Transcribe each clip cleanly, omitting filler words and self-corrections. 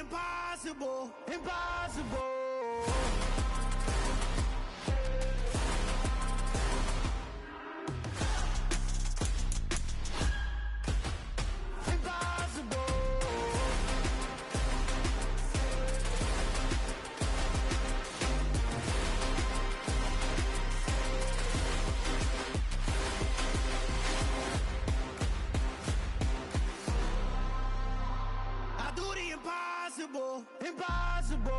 impossible, impossible. Impossible, impossible.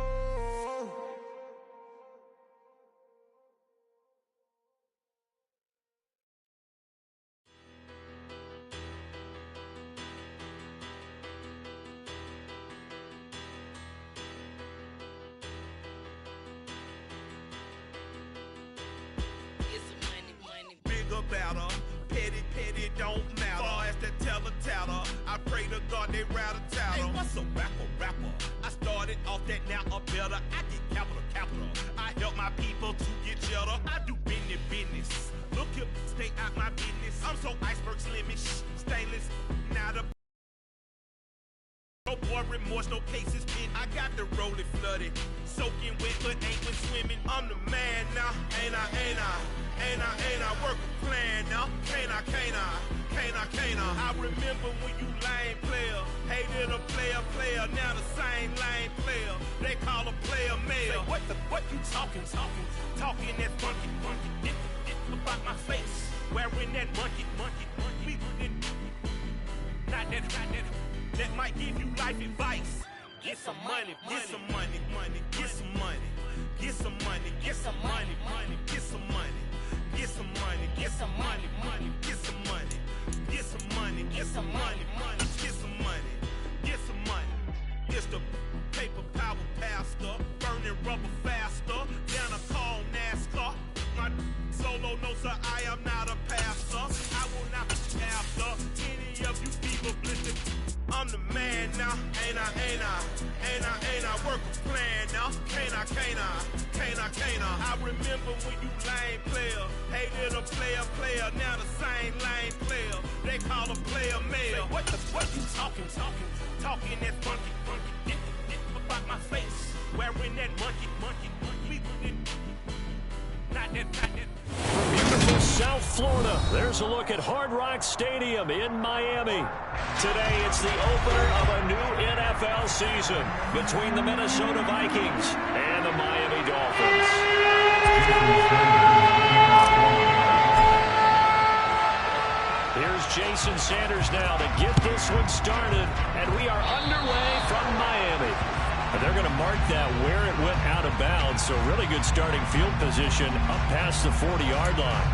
Bigger, better, petty, don't matter. Far as the teller, I pray to God they rattle tattle. Hey, what's a rapper? I started off that, now I'm better. I get capital. I help my people to get cheddar. I do business. Look here, stay out my business. I'm so iceberg slimish, stainless, not a. No boy remorse, no cases pinned. I got the rolling flooded, soaking wet, but ain't been swimming. I'm the man now, ain't I? Work a plan now, can't I? I remember when you lame player, hated a player, now the same lame player. They call a player male. Say, what you talking that funky, about my face, wearing that monkey. We didn't, not that. That might give you life advice. Get some money, get some money. It's the paper power pastor, burning rubber faster. Down a call NASCAR. My solo knows that I am not a pastor. I will not be after any of you people blistered. I'm the man now, ain't I? Work a plan now, can't I? I remember when you lame player, hated a player, now the same lame player. They call a player male. What you talking that funky, about my face, wearing that monkey. We didn't, not that. From beautiful South Florida, there's a look at Hard Rock Stadium in Miami. Today, it's the opener of a new NFL season between the Minnesota Vikings and the Miami Dolphins. Here's Jason Sanders now to get this one started, and we are underway from Miami. And they're going to mark that where it went out of bounds, so really good starting field position up past the 40-yard line.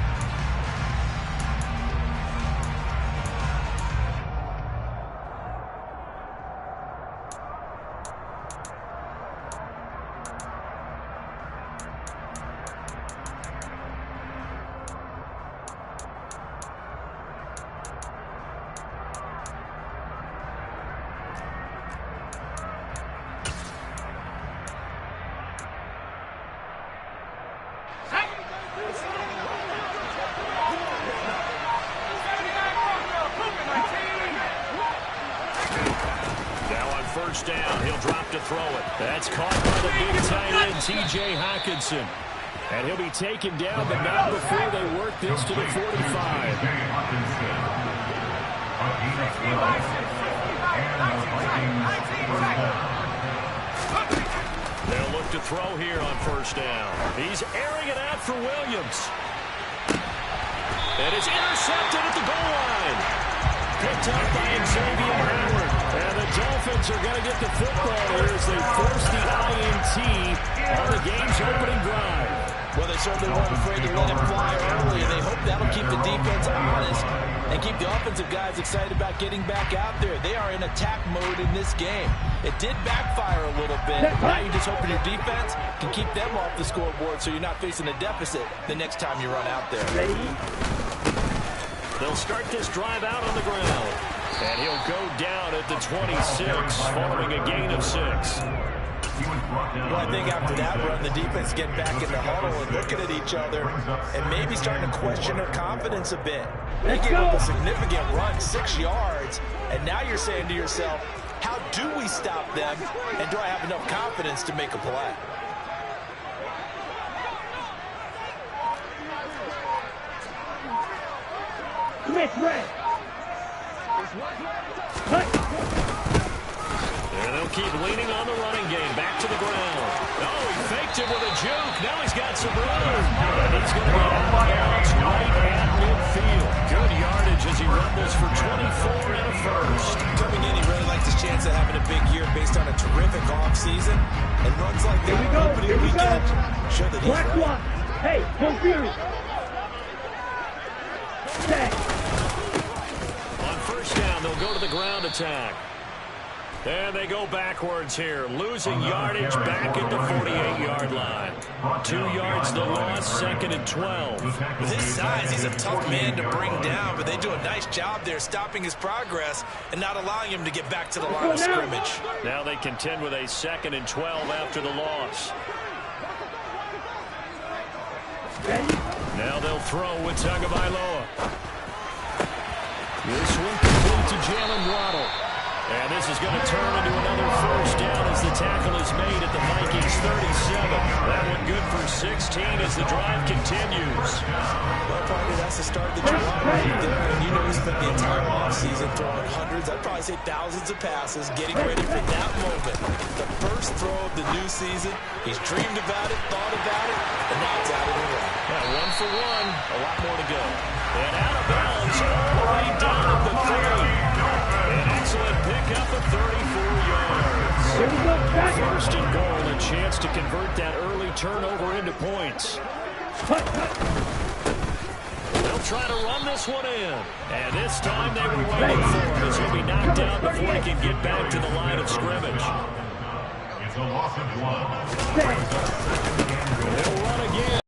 First down, he'll drop to throw it. That's caught by the big tight end, T.J. Hockenson. And he'll be taken down, but not before they work this to the 45. They'll look to throw here on first down. He's airing it out for Williams. And it's intercepted at the goal line. Picked up by Xavier Howard. And the Dolphins are going to get the football here as they force the INT on the game's opening drive. Well, they certainly weren't afraid to let it fly early, and they hope that'll keep the defense honest and keep the offensive guys excited about getting back out there. They are in attack mode in this game. It did backfire a little bit. Now you're just hoping your defense can keep them off the scoreboard so you're not facing a deficit the next time you run out there. They'll start this drive out on the ground. And he'll go down at the 26, following a gain of 6. Well, I think after that run, the defense getting back in the huddle and looking at each other and maybe starting to question their confidence a bit. They gave up a significant run, 6 yards, and now you're saying to yourself, How do we stop them, and do I have enough confidence to make a play? And they'll keep leaning on the running game. Back to the ground. Oh, he faked it with a juke. Now he's got some room. And he's going to get out of bounds right at midfield. Good yardage as he rumbles for 24 and a first. Coming in, he really likes his chance of having a big year based on a terrific offseason. And runs like that on opening weekend show that he's right. Hey, confused. On first down, they'll go to the ground attack. And they go backwards here, losing yardage back at the 48-yard line. 2 yards the loss, 2nd and 12. With his size, he's a tough man to bring down, but they do a nice job there stopping his progress and not allowing him to get back to the line of scrimmage. Now they contend with a 2nd and 12 after the loss. Now they'll throw with Tagovailoa. This one complete to Jalen Waddle. And this is going to turn into another first down as the tackle is made at the Vikings 37. That one good for 16 as the drive continues. Well, probably that's the start that you want right there. And you know he spent the entire offseason throwing hundreds, I'd probably say thousands of passes, getting ready for that moment. The first throw of the new season. He's dreamed about it, thought about it, and now it's out of the way. Yeah, 1 for 1. A lot more to go. And out of bounds all the way down at the 30. An excellent pickup of 34 yards. First and goal, a chance to convert that early turnover into points. They'll try to run this one in. And this time they were waiting for him as he'll be knocked down before he can get back to the line of scrimmage. It's a loss of 1. They'll run again.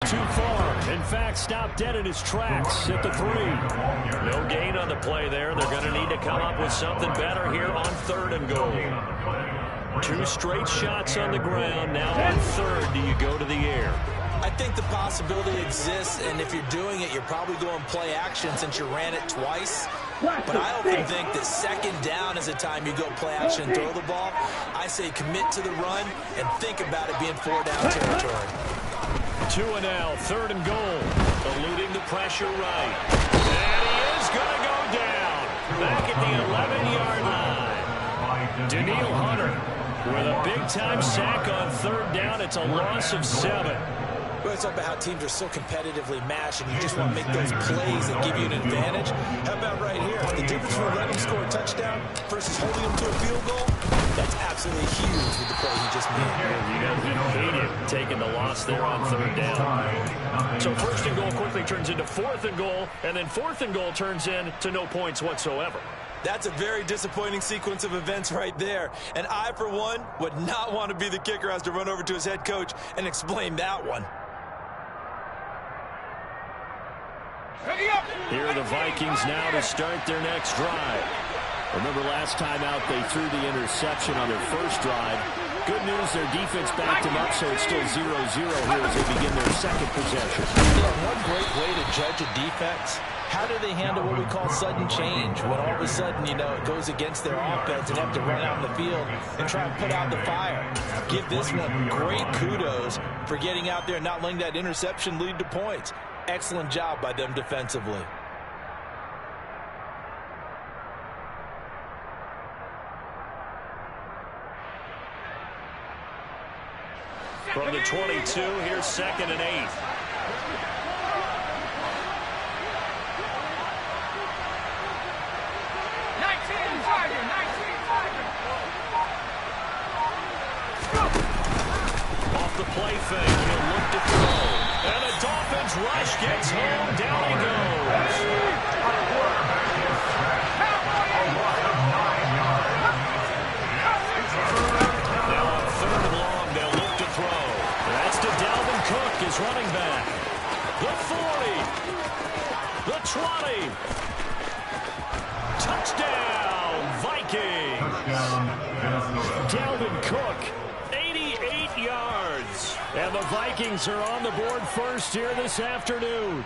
Too far. In fact, stopped dead in his tracks at the 3. No gain on the play there. They're going to need to come up with something better here on 3rd and goal. 2 straight shots on the ground. Now on 3rd, do you go to the air? I think the possibility exists, and if you're doing it, you're probably going play action since you ran it twice. But I often think that 2nd down is the time you go play action and throw the ball. I say commit to the run and think about it being 4-down territory. 2 and now, 3rd and goal. Eluding the pressure right. And he is going to go down. Back at the 11-yard line. Daniil Hunter with a big-time sack on 3rd down. It's a loss of 7. We're talking about how teams are so competitively matched, and you just want to make those plays that give you an advantage. How about right here? The difference between letting him score a touchdown versus holding him to a field goal, that's absolutely huge with the play he just made. You know, he hated taking the loss there on 3rd down. So 1st and goal quickly turns into 4th and goal, and then 4th and goal turns into no points whatsoever. That's a very disappointing sequence of events right there. And I, for one, would not want to be the kicker who has to run over to his head coach and explain that one. Here are the Vikings now to start their next drive. Remember last time out they threw the interception on their first drive. Good news, their defense backed them up, so it's still 0-0 here as they begin their 2nd possession. Yeah, one great way to judge a defense, how do they handle what we call sudden change? When all of a sudden, you know, it goes against their offense and have to run out in the field and try and put out the fire. Give this one great kudos for getting out there and not letting that interception lead to points. Excellent job by them defensively. From the 22, here's 2nd and 8. Off the play fake, he'll look to throw. And the Dolphins rush gets home, down he goes. Now on 3rd and long, they'll look to throw. That's to Dalvin Cook, his running back. The 40. The 20. Touchdown, Vikings. Dalvin Cook. 88 yards. And the Vikings are on the board first here this afternoon.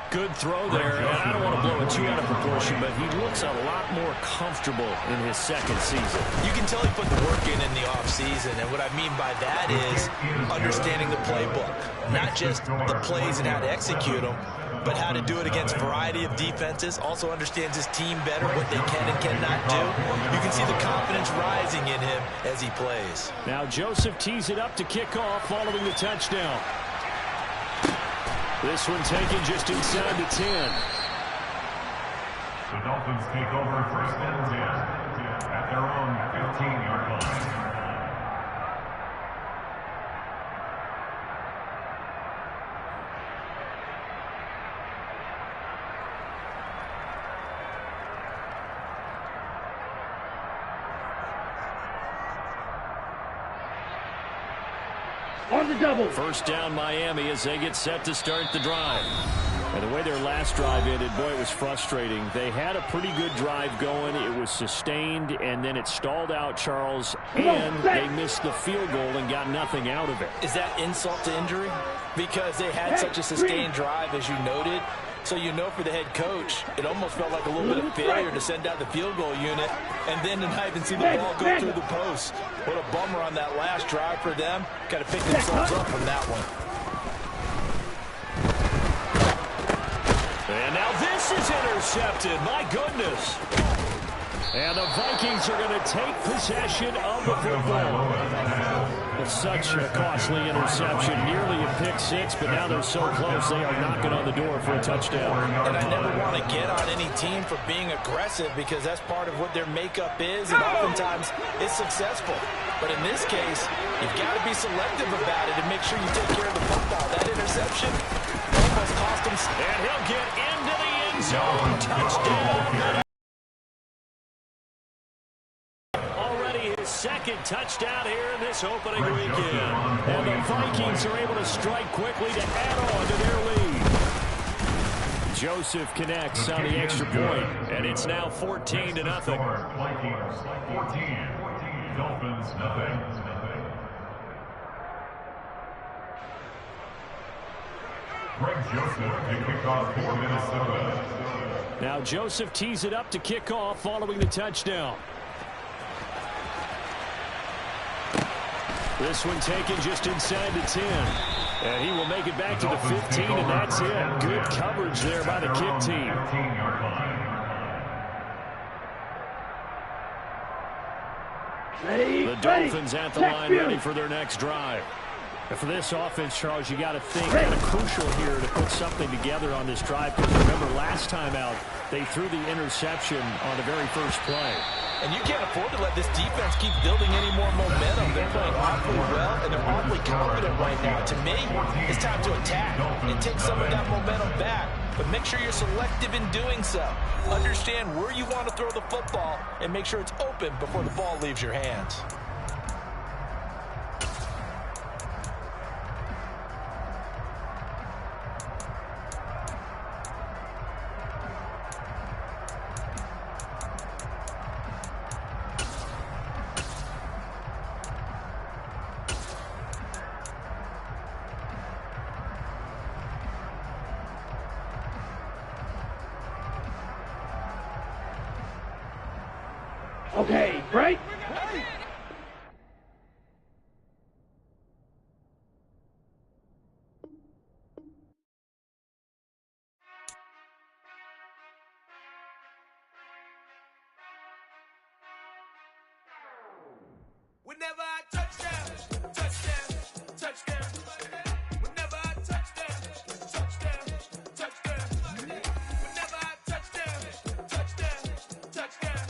Good throw there, and I don't want to blow it too out of proportion, but he looks a lot more comfortable in his second season. You can tell he put the work in the offseason, and what I mean by that is understanding the playbook. Not just the plays and how to execute them, but how to do it against a variety of defenses. Also understands his team better, what they can and cannot do. You can see the confidence rising in him as he plays. Now Joseph tees it up to kick off following the touchdown. This one taken just inside the 10. The Dolphins take over first and 10 at their own 15-yard line. On the double. First down Miami as they get set to start the drive. And the way their last drive ended, boy, it was frustrating. They had a pretty good drive going. It was sustained, and then it stalled out, Charles, and they missed the field goal and got nothing out of it. Is that insult to injury? Because they had such a sustained drive, as you noted. So you know for the head coach, it almost felt like a little bit of failure to send out the field goal unit and then to not even see the ball go through the post. What a bummer on that last drive for them. Got to pick themselves up from that one. And now this is intercepted. My goodness. And the Vikings are going to take possession of the football. It's such a costly interception, nearly a pick six, but now they're so close they are knocking on the door for a touchdown. And I never want to get on any team for being aggressive because that's part of what their makeup is, and oftentimes it's successful. But in this case, you've got to be selective about it and make sure you take care of the football. That interception almost cost him. And he'll get into the end zone. Touchdown. Second touchdown here in this opening weekend. And the Vikings are able to strike quickly to add on to their lead. Joseph connects on the extra point, and it's now 14-0. Vikings 14, Dolphins nothing. Greg Joseph to kick off for Minnesota. Now Joseph tees it up to kick off following the touchdown. This one taken just inside the 10. And he will make it back to the 15, and that's it. Good coverage there by the kick team. The Dolphins at the line ready for their next drive. And for this offense, Charles, you got to think kind of crucial here to put something together on this drive. Because remember, last time out, they threw the interception on the very first play. And you can't afford to let this defense keep building any more momentum. They're playing awfully well, and they're awfully confident right now. To me, it's time to attack and take some of that momentum back. But make sure you're selective in doing so. Understand where you want to throw the football and make sure it's open before the ball leaves your hands. Okay, break. Whenever I touchdown, touchdown, touchdown. Whenever I touchdown, touchdown, touchdown. Whenever I touchdown, touchdown, touchdown.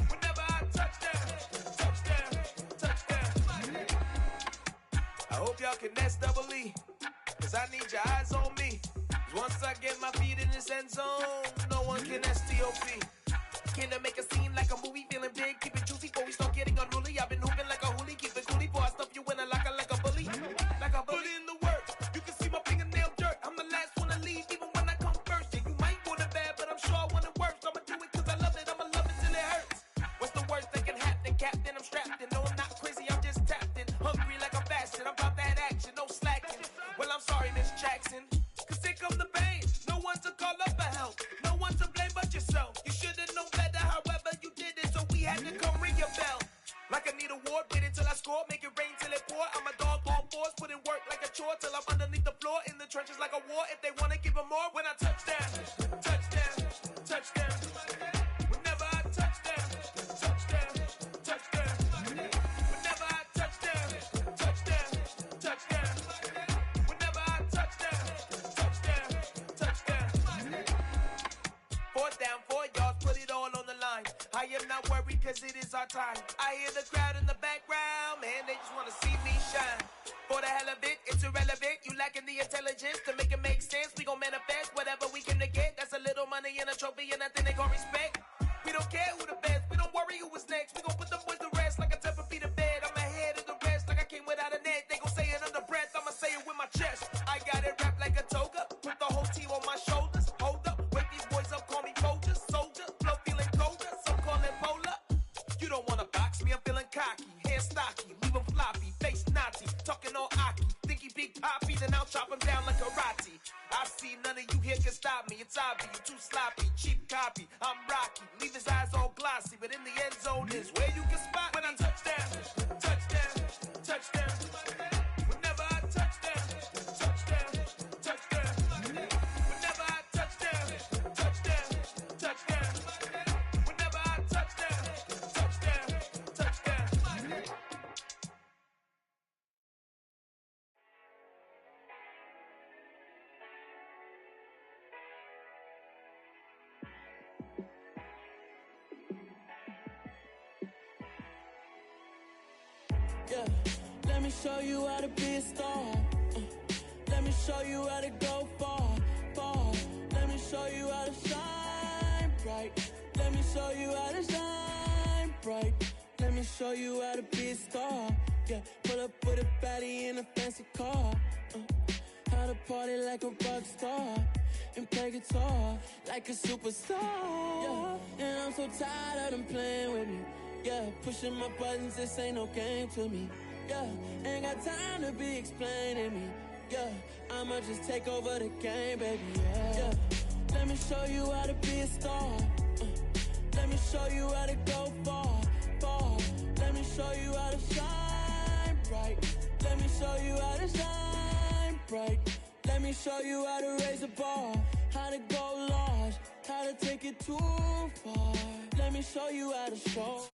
Whenever I touchdown, touchdown, touchdown. I hope y'all can S-double-E, cause I need your eyes on me. Once I get my feet in this end zone, no one can S-T-O-P. Can I make a scene like a movie, feeling big, keep it juicy before we start getting unruly. I've been hooping like a hoolie, keep it coolie before I stuff you in a locker like a bully. Like a bully. Put in the work, you can see my fingernail dirt. I'm the last one to leave, even when I come first. Yeah, you might want it bad, but I'm sure I want it worse. I'ma do it cause I love it, I'ma love it till it hurts. What's the worst that can happen? Captain, I'm strapped in. No, I'm not crazy, I'm just tapped in. Hungry like I'm fasting, I'm about that action, no slacking. Well, I'm sorry, Miss Jackson, cause here come the pain. No one score, make it rain till it pour. I'm a dog on fours, put in work like a chore till I'm underneath the floor, in the trenches like a war. If they wanna give them more, when I touch down, touchdown, touchdown. Whenever I touch down, touchdown, touchdown. Whenever I touch down, touchdown, touchdown. Whenever I touch down, touchdown, touchdown. 4th down, 4 yards, put it all on the line. I am not worried cause it is our time. I hear the crowd in the background, man, they just wanna see me shine. For the hell of it, it's irrelevant. You lacking the intelligence to make it make sense. We gon' manifest whatever we came to get. That's a little money and a trophy and nothing they gon' respect. We don't care who the best, we don't worry who was next. We gon' put them boys to rest like a 10 feet of bed. I'm ahead of the rest like I came without a net. They gon' say it under breath, I'ma say it with my chest. I got it wrapped like a toga, put the whole team on my shoulders. Hold up, wake these boys up, call me Folger, soldier. Flow feeling colder, some call it polar. You don't wanna box me, I'm feeling cocky. Hair stocky, leave him floppy, face naughty. Talking all aki, think he big poppy, then I'll chop him down like karate. I see none of you here can stop me. It's obvious, you too sloppy, cheap copy. I'm Rocky, leave his eyes all glossy, but in the end zone is where you can spot when I touch down, touchdown, touchdown. Whenever I touch down, touchdown, touchdown. Whenever I touch down, touchdown, touchdown. Whenever I touch down, touchdown, touchdown. Yeah, let me show you how to be a star. Let me show you how to go far, far. Let me show you how to shine bright. Let me show you how to shine bright. Let me show you how to be a star. Yeah, pull up with a baddie in a fancy car. How to party like a rock star and play guitar like a superstar. Yeah, and I'm so tired of them playing with me. Yeah, pushing my buttons, this ain't no game to me. Yeah, ain't got time to be explaining me. Yeah, I'ma just take over the game, baby. Yeah, let me show you how to be a star. Let me show you how to go far, far. Let me show you how to shine bright. Let me show you how to shine bright. Let me show you how to raise the bar, how to go large, how to take it too far. Let me show you how to show.